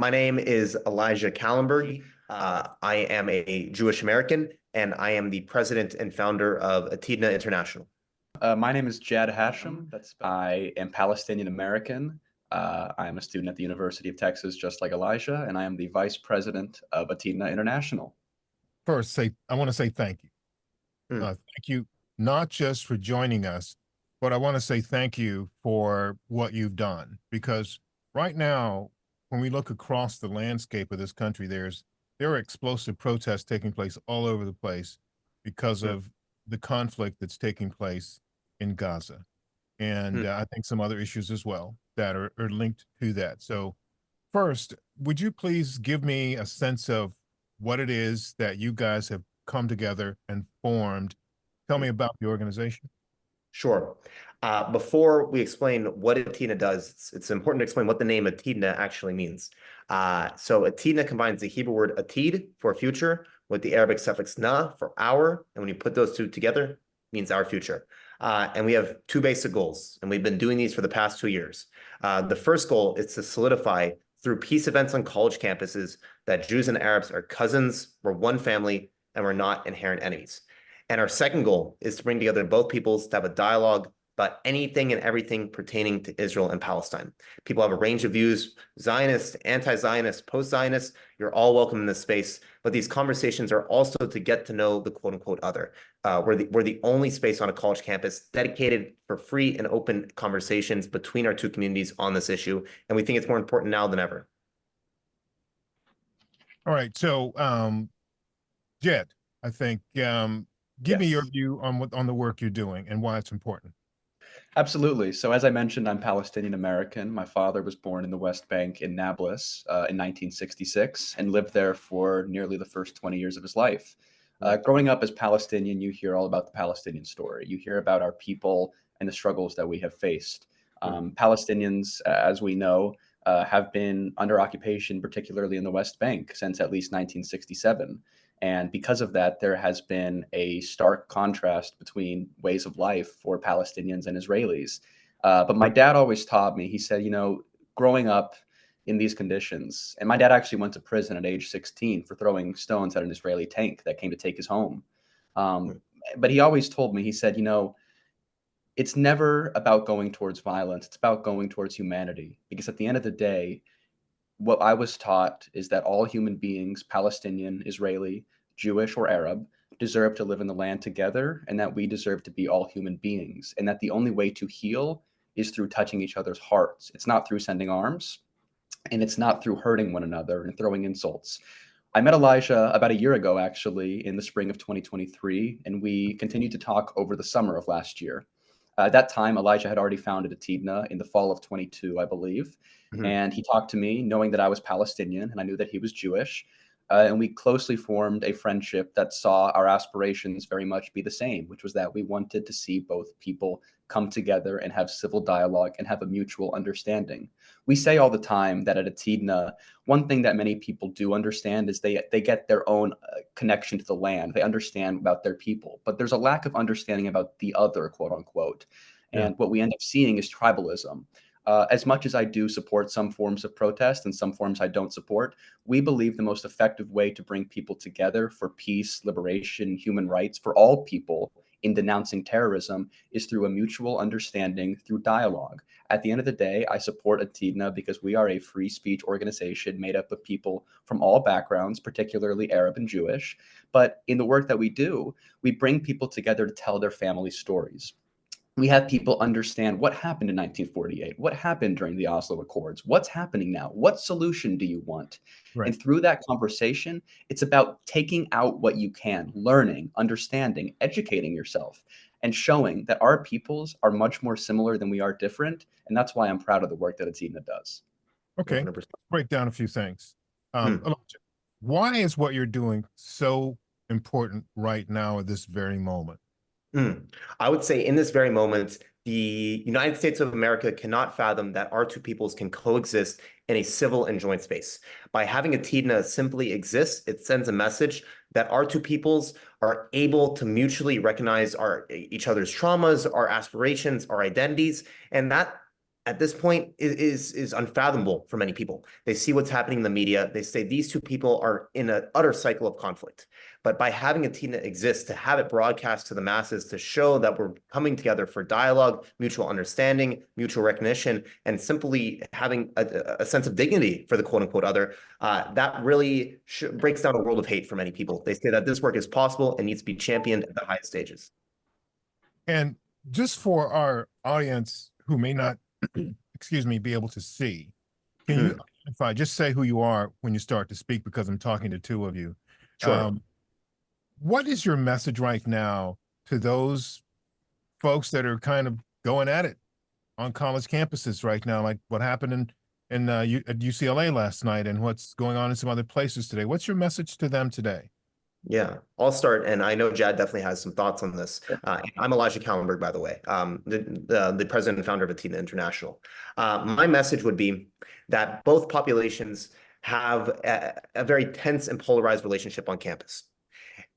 My name is Elijah Kahlenberg. I am a Jewish American, and I am the president and founder of ATIDNA International. My name is Jadd Hashem. I am Palestinian American. I am a student at the University of Texas, just like Elijah, and I am the vice president of ATIDNA International. First, I want to say thank you. Thank you, not just for joining us, but I want to say thank you for what you've done. Because right now, when we look across the landscape of this country, there are explosive protests taking place all over the place because of the conflict that's taking place in Gaza. And I think some other issues as well that are linked to that. So first, would you please give me a sense of what it is that you guys have come together and formed? Tell me about the organization. Sure. Before we explain what ATIDNA does, it's important to explain what the name ATIDNA actually means. So ATIDNA combines the Hebrew word atid for future with the Arabic suffix na for our, and when you put those two together, it means our future. And we have two basic goals, and we've been doing these for the past 2 years. The first goal is to solidify through peace events on college campuses that Jews and Arabs are cousins, we're one family, and we're not inherent enemies. And our second goal is to bring together both peoples to have a dialogue about anything and everything pertaining to Israel and Palestine. People have a range of views, Zionist, anti-Zionist, post-Zionist. You're all welcome in this space. But these conversations are also to get to know the quote-unquote other. We're the only space on a college campus dedicated for free and open conversations between our two communities on this issue. And we think it's more important now than ever. All right. So, Jed, I think, give me your view on the work you're doing and why it's important. Absolutely. So as I mentioned, I'm Palestinian American. My father was born in the West Bank in Nablus in 1966 and lived there for nearly the first 20 years of his life. Growing up as Palestinian, you hear all about the Palestinian story. You hear about our people and the struggles that we have faced. Palestinians, as we know, have been under occupation, particularly in the West Bank, since at least 1967. And because of that, there has been a stark contrast between ways of life for Palestinians and Israelis. But my dad always taught me, he said, you know, growing up in these conditions, and my dad actually went to prison at age 16 for throwing stones at an Israeli tank that came to take his home. But he always told me, he said, you know, it's never about going towards violence. It's about going towards humanity. Because at the end of the day, what I was taught is that all human beings, Palestinian, Israeli, Jewish, or Arab, deserve to live in the land together, and that we deserve to be all human beings, and that the only way to heal is through touching each other's hearts. It's not through sending arms, and it's not through hurting one another and throwing insults. I met Elijah about a year ago, actually, in the spring of 2023, and we continued to talk over the summer of last year. At that time, Elijah had already founded ATIDNA in the fall of 22, I believe. And he talked to me knowing that I was Palestinian and I knew that he was Jewish. And we closely formed a friendship that saw our aspirations very much be the same, which was that we wanted to see both people come together and have civil dialogue and have a mutual understanding. We say all the time that at ATIDNA, one thing that many people do understand is they get their own connection to the land. They understand about their people, but there's a lack of understanding about the other, quote unquote. And what we end up seeing is tribalism. As much as I do support some forms of protest and some forms I don't support, we believe the most effective way to bring people together for peace, liberation, human rights for all people in denouncing terrorism is through a mutual understanding, through dialogue. At the end of the day, I support ATIDNA because we are a free speech organization made up of people from all backgrounds, particularly Arab and Jewish. But in the work that we do, we bring people together to tell their family stories. We have people understand what happened in 1948, what happened during the Oslo Accords, what's happening now, what solution do you want? Right. And through that conversation, it's about taking out what you can, learning, understanding, educating yourself, and showing that our peoples are much more similar than we are different. And that's why I'm proud of the work that ATIDNA does. Okay, 100%. break down a few things. Elijah, why is what you're doing so important right now at this very moment? I would say in this very moment, the United States of America cannot fathom that our two peoples can coexist in a civil and joint space. By having ATIDNA simply exist, it sends a message that our two peoples are able to mutually recognize each other's traumas, our aspirations, our identities, and that at this point is unfathomable for many people. They see what's happening in the media. They say these two people are in an utter cycle of conflict. But by having ATIDNA exist, to have it broadcast to the masses, to show that we're coming together for dialogue, mutual understanding, mutual recognition, and simply having a sense of dignity for the quote unquote other, that really breaks down a world of hate for many people. They say that this work is possible and needs to be championed at the highest stages. And just for our audience who may not, excuse me, be able to see, can you identify, just say who you are when you start to speak, because I'm talking to two of you. Sure. What is your message right now to those folks that are kind of going at it on college campuses right now, like what happened at UCLA last night and what's going on in some other places today? What's your message to them today? Yeah, I'll start, and I know Jadd definitely has some thoughts on this. I'm Elijah Kahlenberg, by the way, the president and founder of ATIDNA International. My message would be that both populations have a very tense and polarized relationship on campus.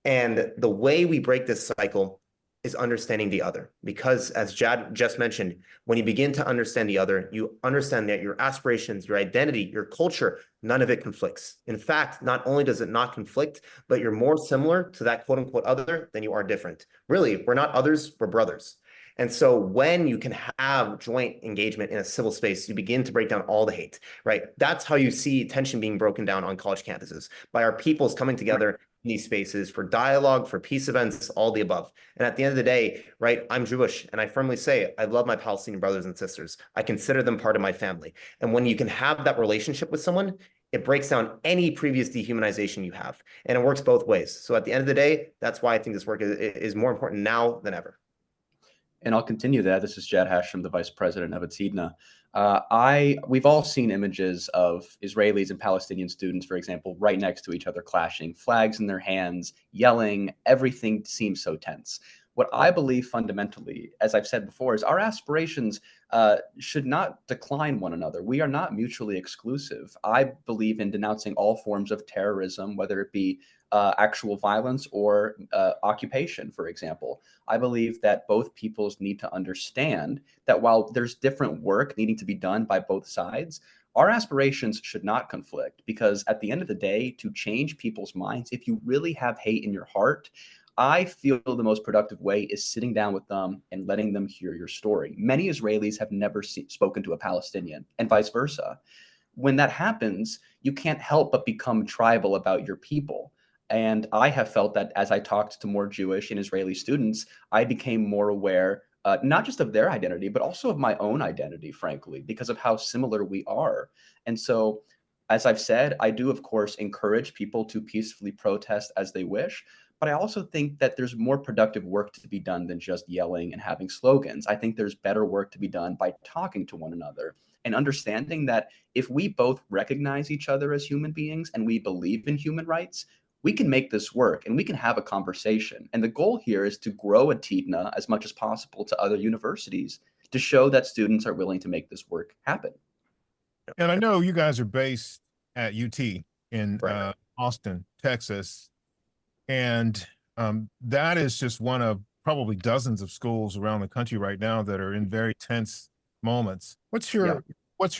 And the way we break this cycle is understanding the other. Because as Jadd just mentioned, when you begin to understand the other, you understand that your aspirations, your identity, your culture, none of it conflicts. In fact, not only does it not conflict, but you're more similar to that quote unquote other than you are different. Really, we're not others, we're brothers. And so when you can have joint engagement in a civil space, you begin to break down all the hate, right? That's how you see tension being broken down on college campuses, by our peoples coming together in these spaces for dialogue, for peace events, all the above. And at the end of the day, right, I'm Jewish, and I firmly say I love my Palestinian brothers and sisters. I consider them part of my family. And when you can have that relationship with someone, it breaks down any previous dehumanization you have. And it works both ways. So at the end of the day, that's why I think this work is more important now than ever. And I'll continue that. This is Jadd Hashem, the vice president of ATIDNA. We've all seen images of Israelis and Palestinian students, for example, right next to each other, clashing, flags in their hands, yelling. Everything seems so tense. What I believe fundamentally, as I've said before, is our aspirations should not decline one another. We are not mutually exclusive. I believe in denouncing all forms of terrorism, whether it be actual violence or occupation, for example. I believe that both peoples need to understand that while there's different work needing to be done by both sides, our aspirations should not conflict, because at the end of the day, to change people's minds, if you really have hate in your heart, I feel the most productive way is sitting down with them and letting them hear your story. Many Israelis have never spoken to a Palestinian, and vice versa. When that happens, you can't help but become tribal about your people. And I have felt that as I talked to more Jewish and Israeli students, I became more aware, not just of their identity, but also of my own identity, frankly, because of how similar we are. And so, as I've said, I do, of course, encourage people to peacefully protest as they wish. But I also think that there's more productive work to be done than just yelling and having slogans. I think there's better work to be done by talking to one another and understanding that if we both recognize each other as human beings and we believe in human rights, we can make this work and we can have a conversation. And the goal here is to grow ATIDNA as much as possible to other universities to show that students are willing to make this work happen. And I know you guys are based at UT in Austin, Texas. And that is just one of probably dozens of schools around the country right now that are in very tense moments. What's your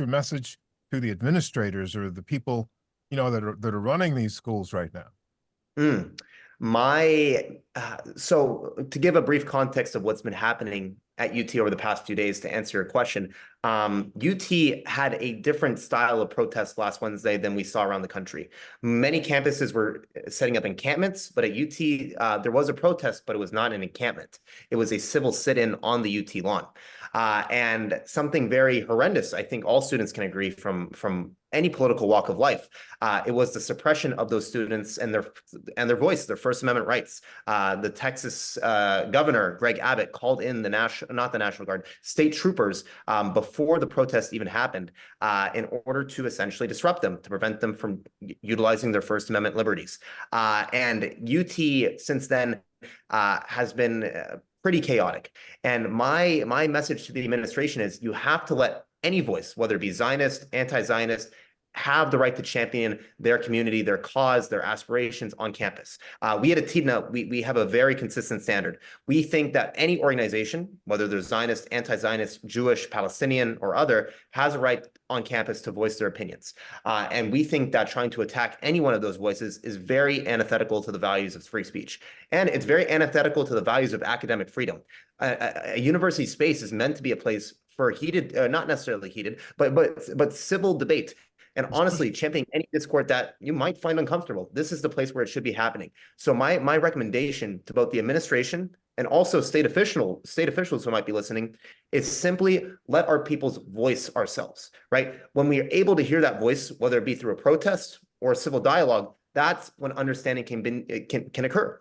message to the administrators or the people, you know, that are running these schools right now? So to give a brief context of what's been happening at UT over the past few days, to answer your question, UT had a different style of protest last Wednesday than we saw around the country. Many campuses were setting up encampments, but at UT, there was a protest, but it was not an encampment. It was a civil sit-in on the UT lawn. And something very horrendous, I think all students can agree from any political walk of life. It was the suppression of those students and their voice, their First Amendment rights. The Texas governor, Greg Abbott, called in the National Guard, state troopers before the protest even happened in order to essentially disrupt them, to prevent them from utilizing their First Amendment liberties. And UT since then has been pretty chaotic. And my message to the administration is you have to let any voice, whether it be Zionist, anti-Zionist, have the right to champion their community, their cause, their aspirations on campus. We at ATIDNA, we have a very consistent standard. We think that any organization, whether they're Zionist, anti-Zionist, Jewish, Palestinian, or other, has a right on campus to voice their opinions. And we think that trying to attack any one of those voices is very antithetical to the values of free speech. And it's very antithetical to the values of academic freedom. A university space is meant to be a place for heated, not necessarily heated, but civil debate. And honestly, championing any discourse that you might find uncomfortable, this is the place where it should be happening. So my recommendation to both the administration and also state officials who might be listening is simply let our peoples voice ourselves, right? When we are able to hear that voice, whether it be through a protest or a civil dialogue, that's when understanding can occur.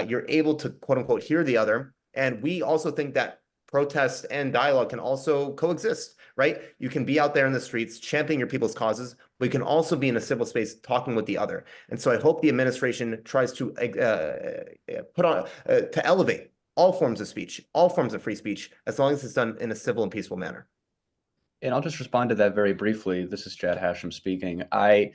You're able to, quote unquote, hear the other. And we also think that protest and dialogue can also coexist, right? You can be out there in the streets championing your people's causes, but you can also be in a civil space talking with the other. And so I hope the administration tries to to elevate all forms of speech, all forms of free speech, as long as it's done in a civil and peaceful manner. And I'll just respond to that very briefly. This is Jadd Hashem speaking. I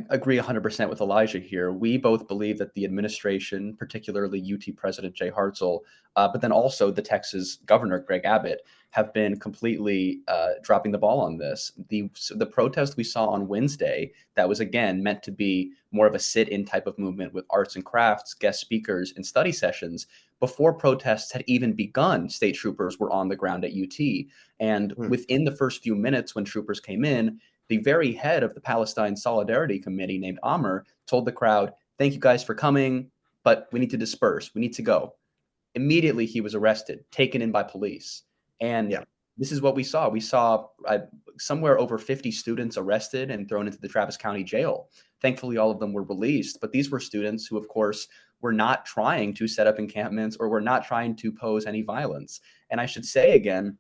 agree 100% with Elijah here. We both believe that the administration, particularly UT President Jay Hartzell, but then also the Texas Governor Greg Abbott, have been completely dropping the ball on this. The protest we saw on Wednesday, that was again meant to be more of a sit-in type of movement with arts and crafts, guest speakers, and study sessions. Before protests had even begun, state troopers were on the ground at UT. And within the first few minutes when troopers came in, the very head of the Palestine Solidarity Committee named Amr told the crowd, "Thank you guys for coming, but we need to disperse. We need to go." Immediately, he was arrested, taken in by police. And this is what we saw. We saw somewhere over 50 students arrested and thrown into the Travis County jail. Thankfully, all of them were released. But these were students who, of course, were not trying to set up encampments or were not trying to pose any violence. And I should say again,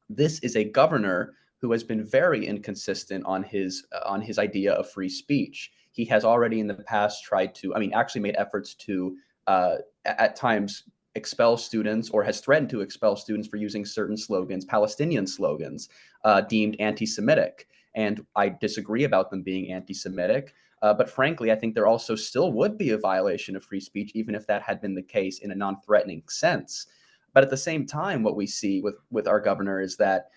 this is a governor who has been very inconsistent on his idea of free speech. He has already in the past tried to, actually made efforts to, at times, expel students or has threatened to expel students for using certain slogans, Palestinian slogans, deemed anti-Semitic. And I disagree about them being anti-Semitic. But frankly, I think there also still would be a violation of free speech, even if that had been the case in a non-threatening sense. But at the same time, what we see with our governor is that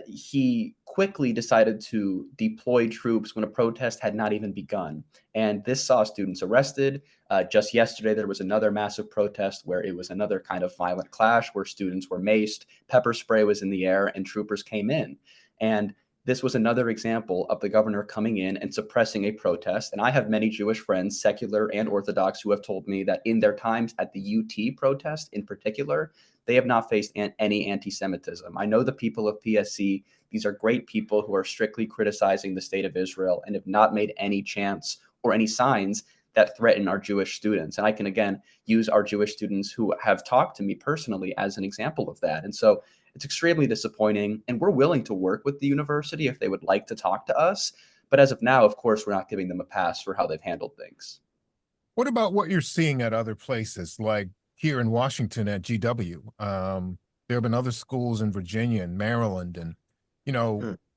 he quickly decided to deploy troops when a protest had not even begun. And this saw students arrested. Just yesterday, there was another massive protest where it was another kind of violent clash where students were maced, pepper spray was in the air, and troopers came in. And this was another example of the governor coming in and suppressing a protest. And I have many Jewish friends, secular and Orthodox, who have told me that in their times at the UT protest in particular, they have not faced any anti-Semitism. I know the people of PSC, these are great people who are strictly criticizing the state of Israel and have not made any chants or any signs that threaten our Jewish students. And I can, again, use our Jewish students who have talked to me personally as an example of that. And so it's extremely disappointing. And we're willing to work with the university if they would like to talk to us. But as of now, of course, we're not giving them a pass for how they've handled things. What about what you're seeing at other places, like here in Washington at GW? There have been other schools in Virginia and Maryland and,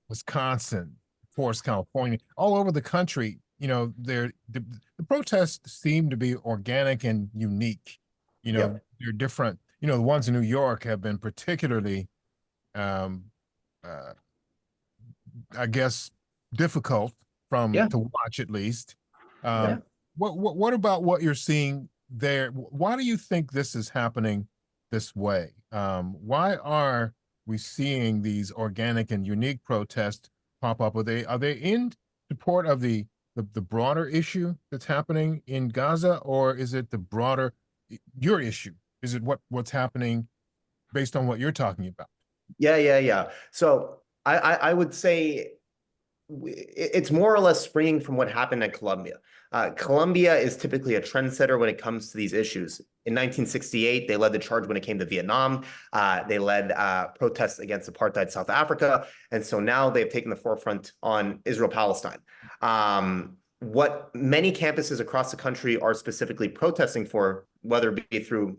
Wisconsin, Forest, California, all over the country. The protests seem to be organic and unique. They're different. The ones in New York have been particularly, I guess, difficult to watch at least. What about what you're seeing there? Why do you think this is happening this way? Why are we seeing these organic and unique protests pop up? Are they in support of the broader issue that's happening in Gaza, or is it your issue? Is it what's happening based on what you're talking about? Yeah. So I would say it's more or less springing from what happened at Columbia. Columbia is typically a trendsetter when it comes to these issues. In 1968, they led the charge when it came to Vietnam. They led protests against apartheid South Africa. And so now they've taken the forefront on Israel-Palestine. What many campuses across the country are specifically protesting for, whether it be through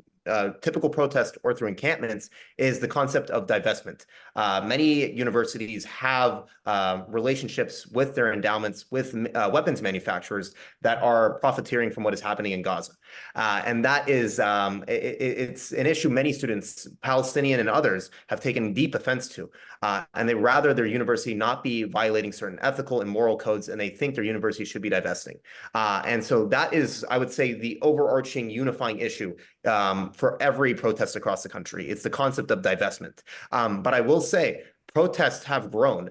typical protest or through encampments is the concept of divestment. Many universities have relationships with their endowments with weapons manufacturers that are profiteering from what is happening in Gaza. And that is, it's an issue many students, Palestinian and others, have taken deep offense to. And they rather their university not be violating certain ethical and moral codes, and they think their university should be divesting. And so that is, I would say, the overarching unifying issue for every protest across the country. It's the concept of divestment. But I will say, protests have grown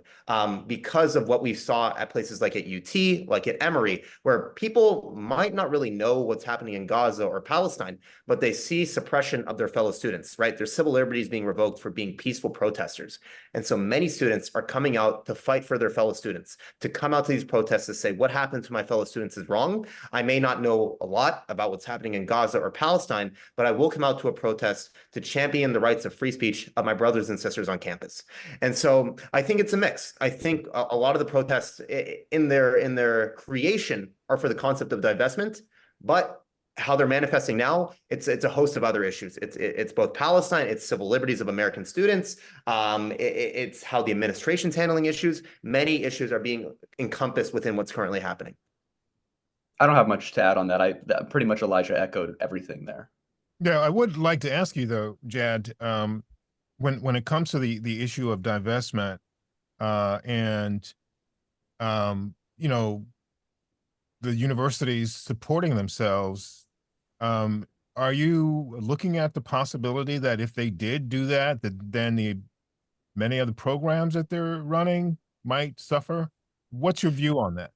because of what we saw at places like at UT, like at Emory, where people might not really know what's happening in Gaza or Palestine, but they see suppression of their fellow students, right? Their civil liberties being revoked for being peaceful protesters. And so many students are coming out to fight for their fellow students, to come out to these protests to say, what happened to my fellow students is wrong. I may not know a lot about what's happening in Gaza or Palestine, but I will come out to a protest to champion the rights of free speech of my brothers and sisters on campus. And so I think it's a mix. I think a lot of the protests in their creation are for the concept of divestment, but how they're manifesting now, it's a host of other issues. It's both Palestine, it's civil liberties of American students, it's how the administration's handling issues. Many issues are being encompassed within what's currently happening. I don't have much to add on that. Pretty much Elijah echoed everything there. Yeah, I would like to ask you though, Jadd, when it comes to the issue of divestment, and you know, the universities supporting themselves, are you looking at the possibility that if they did do that, then many of the programs that they're running might suffer? What's your view on that?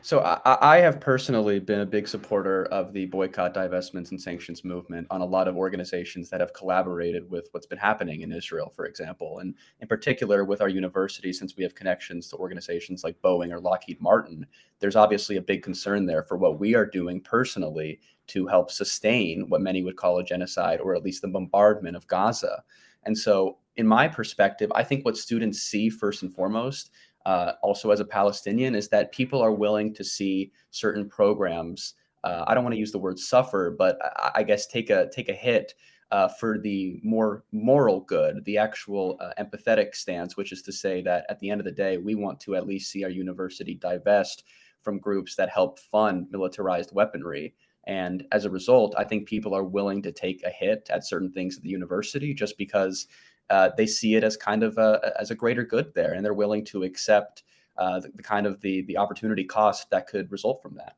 So I have personally been a big supporter of the boycott, divestments, and sanctions movement on a lot of organizations that have collaborated with what's been happening in Israel, for example, and in particular with our university, since we have connections to organizations like Boeing or Lockheed Martin. There's obviously a big concern there for what we are doing personally to help sustain what many would call a genocide, or at least the bombardment of Gaza. And so in my perspective, I think what students see first and foremost, also as a Palestinian, is that people are willing to see certain programs, I don't want to use the word suffer, but I guess take a hit for the more moral good, the actual empathetic stance, which is to say that at the end of the day, we want to at least see our university divest from groups that help fund militarized weaponry. And as a result, I think people are willing to take a hit at certain things at the university just because they see it as kind of as a greater good there, and they're willing to accept the kind of the opportunity cost that could result from that.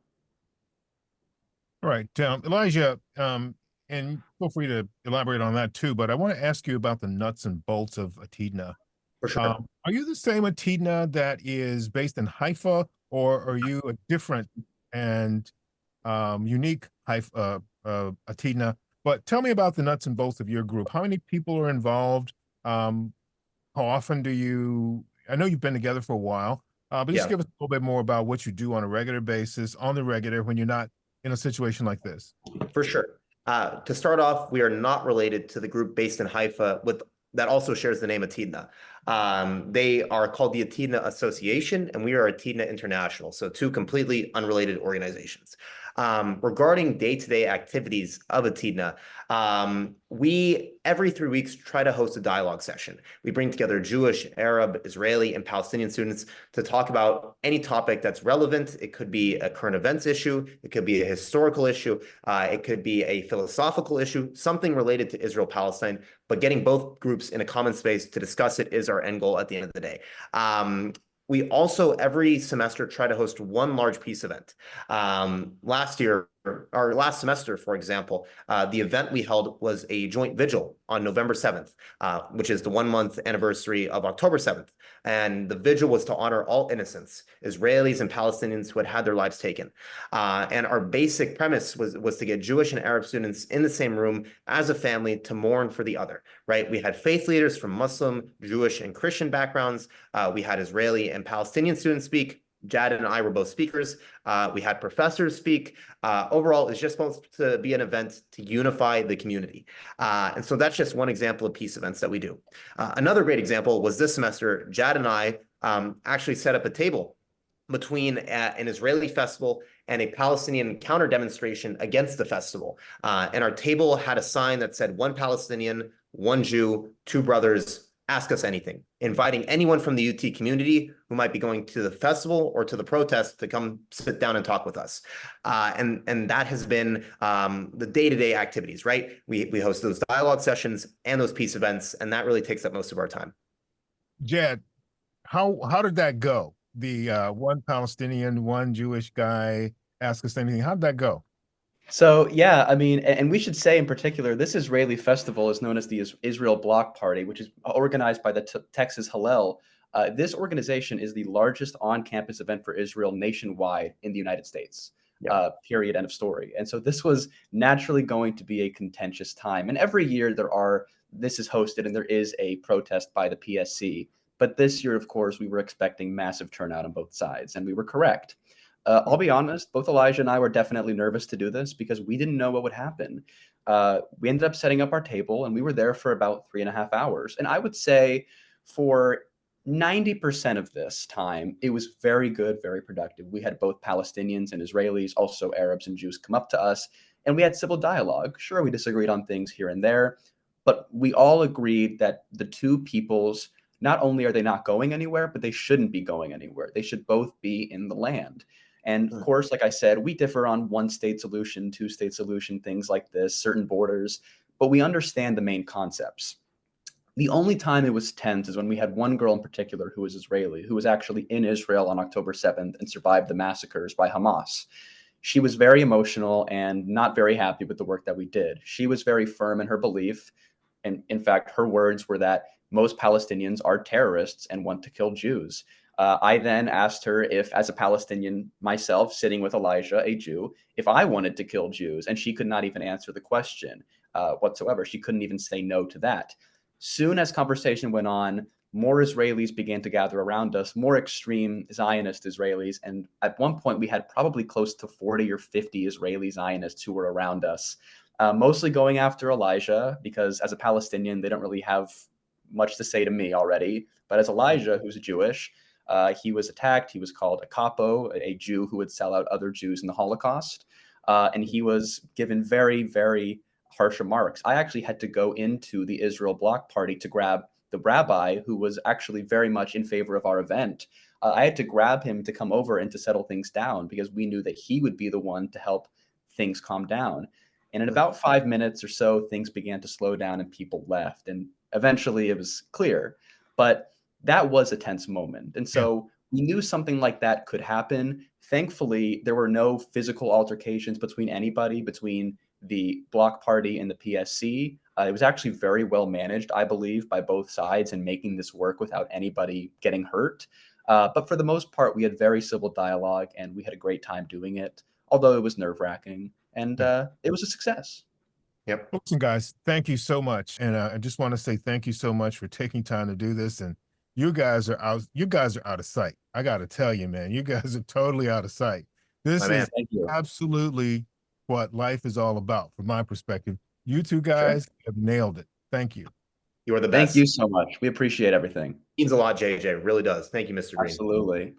All right, Elijah, and feel free to elaborate on that too, but I want to ask you about the nuts and bolts of ATIDNA. For sure. Are you the same ATIDNA that is based in Haifa, or are you a different and unique ATIDNA? But tell me about the nuts and bolts of your group. How many people are involved? How often do you, I know you've been together for a while, but just give us a little bit more about what you do on a regular basis, on the regular, when you're not in a situation like this. For sure. To start off, we are not related to the group based in Haifa that also shares the name ATIDNA. They are called the ATIDNA Association, and we are ATIDNA International, so two completely unrelated organizations. Regarding day-to-day activities of ATIDNA, we every 3 weeks try to host a dialogue session. We bring together Jewish, Arab, Israeli, and Palestinian students to talk about any topic that's relevant. It could be a current events issue, it could be a historical issue, it could be a philosophical issue, something related to Israel-Palestine, but getting both groups in a common space to discuss it is our end goal at the end of the day. We also, every semester, try to host one large peace event. Last semester, for example, the event we held was a joint vigil on November 7th, which is the 1 month anniversary of October 7th. And the vigil was to honor all innocents, Israelis and Palestinians who had had their lives taken. And our basic premise was to get Jewish and Arab students in the same room as a family to mourn for the other, right? We had faith leaders from Muslim, Jewish, and Christian backgrounds. We had Israeli and Palestinian students speak. Jadd and I were both speakers. We had professors speak. Overall, it's just supposed to be an event to unify the community. And so that's just one example of peace events that we do. Another great example was this semester, Jadd and I actually set up a table between an Israeli festival and a Palestinian counter demonstration against the festival. And our table had a sign that said, "One Palestinian, one Jew, two brothers, ask us anything," inviting anyone from the UT community who might be going to the festival or to the protest to come sit down and talk with us. And that has been the day-to-day activities, right? We host those dialogue sessions and those peace events, and that really takes up most of our time. Jadd, how did that go? The one Palestinian, one Jewish guy, ask us anything. How did that go? So yeah, I mean, and we should say in particular, this Israeli festival is known as the Israel Bloc Party, which is organized by the Texas Hillel. This organization is the largest on-campus event for Israel nationwide in the United States. Yeah. Period. End of story. And so this was naturally going to be a contentious time. And every year this is hosted and there is a protest by the PSC. But this year, of course, we were expecting massive turnout on both sides, and we were correct. I'll be honest, both Elijah and I were definitely nervous to do this because we didn't know what would happen. We ended up setting up our table, and we were there for about 3.5 hours. And I would say for 90% of this time, it was very good, very productive. We had both Palestinians and Israelis, also Arabs and Jews come up to us, and we had civil dialogue. Sure, we disagreed on things here and there, but we all agreed that the two peoples, not only are they not going anywhere, but they shouldn't be going anywhere. They should both be in the land. And of course, like I said, we differ on one-state solution, two-state solution, things like this, certain borders, but we understand the main concepts. The only time it was tense is when we had one girl in particular who was Israeli, who was actually in Israel on October 7th and survived the massacres by Hamas. She was very emotional and not very happy with the work that we did. She was very firm in her belief. And in fact, her words were that most Palestinians are terrorists and want to kill Jews. I then asked her if, as a Palestinian myself, sitting with Elijah, a Jew, if I wanted to kill Jews, and she could not even answer the question whatsoever. She couldn't even say no to that. Soon as conversation went on, more Israelis began to gather around us, more extreme Zionist Israelis. And at one point, we had probably close to 40 or 50 Israeli Zionists who were around us, mostly going after Elijah, because as a Palestinian, they don't really have much to say to me already. But as Elijah, who's Jewish, he was attacked. He was called a capo, a Jew who would sell out other Jews in the Holocaust. And he was given very, very harsh remarks. I actually had to go into the Israel Bloc Party to grab the rabbi who was actually very much in favor of our event. I had to grab him to come over and to settle things down because we knew that he would be the one to help things calm down. And in about 5 minutes or so, things began to slow down and people left. And eventually it was clear. But that was a tense moment. And so we knew something like that could happen. Thankfully, there were no physical altercations between anybody, between the Bloc Party and the PSC. It was actually very well managed, I believe, by both sides in making this work without anybody getting hurt. But for the most part, we had very civil dialogue and we had a great time doing it, although it was nerve-wracking. And it was a success. Yep. Listen, guys, thank you so much. And I just want to say thank you so much for taking time to do this. And you guys are out of sight. I got to tell you, man, you guys are totally out of sight. This is absolutely what life is all about from my perspective. You two guys have nailed it. Thank you. You are the best. Thank you so much. We appreciate everything. Means a lot, JJ. It really does. Thank you, Mr. Green. Absolutely.